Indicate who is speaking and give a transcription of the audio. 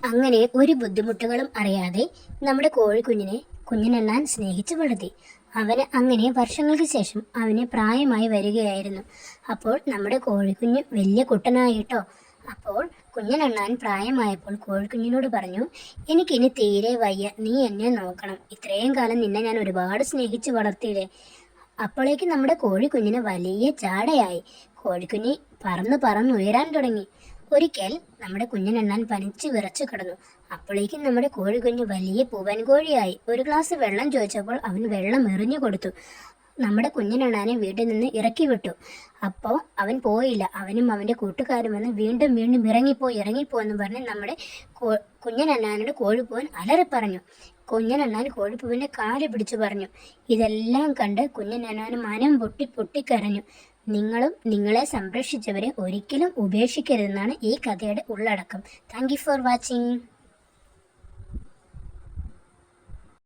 Speaker 1: അങ്ങനെ ഒരു ബുദ്ധിമുട്ടുകളും അറിയാതെ നമ്മുടെ കോഴിക്കുഞ്ഞിനെ കുഞ്ഞിനെണ്ണാൻ സ്നേഹിച്ചു വളർത്തി. അവന് അങ്ങനെ വർഷങ്ങൾക്ക് ശേഷം അവന് പ്രായമായി വരികയായിരുന്നു. അപ്പോൾ നമ്മുടെ കോഴിക്കുഞ്ഞ് വലിയ കുട്ടനായിട്ടോ. അപ്പോൾ കുഞ്ഞിനെണ്ണാൻ പ്രായമായപ്പോൾ കോഴിക്കുഞ്ഞിനോട് പറഞ്ഞു, എനിക്കിനി തീരെ വയ്യ, നീ എന്നെ നോക്കണം. ഇത്രയും കാലം നിന്നെ ഞാൻ ഒരുപാട് സ്നേഹിച്ച് വളർത്തിയില്ലേ. അപ്പോഴേക്കും നമ്മുടെ കോഴിക്കുഞ്ഞിന് വലിയ ജാടയായി. കോഴിക്കുഞ്ഞി പറന്നുയരാൻ തുടങ്ങി. ഒരിക്കൽ നമ്മുടെ കുഞ്ഞിനെണ്ണാൻ പനിച്ച് വിറച്ചു കിടന്നു. അപ്പോഴേക്കും നമ്മുടെ കോഴിക്കുഞ്ഞ് വലിയ പൂവൻ കോഴിയായി. ഒരു ഗ്ലാസ് വെള്ളം ചോദിച്ചപ്പോൾ അവൻ വെള്ളം എറിഞ്ഞു കൊടുത്തു. നമ്മുടെ കുഞ്ഞിനെണ്ണാനെ വീട്ടിൽ നിന്ന് ഇറക്കി വിട്ടു. അപ്പോൾ അവൻ പോയില്ല. അവനും അവൻ്റെ കൂട്ടുകാരും വന്ന് വീണ്ടും വീണ്ടും ഇറങ്ങിപ്പോ എന്ന് പറഞ്ഞ് നമ്മുടെ കുഞ്ഞനെണ്ണാനോട് കോഴിപ്പൂവൻ അലറി പറഞ്ഞു. കുഞ്ഞനെണ്ണാൻ കോഴിപ്പൂവിൻ്റെ കാല് പിടിച്ചു പറഞ്ഞു. ഇതെല്ലാം കണ്ട് കുഞ്ഞനെണ്ണാൻ മനം പൊട്ടിക്കരഞ്ഞു. നിങ്ങളും നിങ്ങളെ സംരക്ഷിച്ചവരെ ഒരിക്കലും ഉപേക്ഷിക്കരുതെന്നാണ് ഈ കഥയുടെ ഉള്ളടക്കം. Thank you for watching.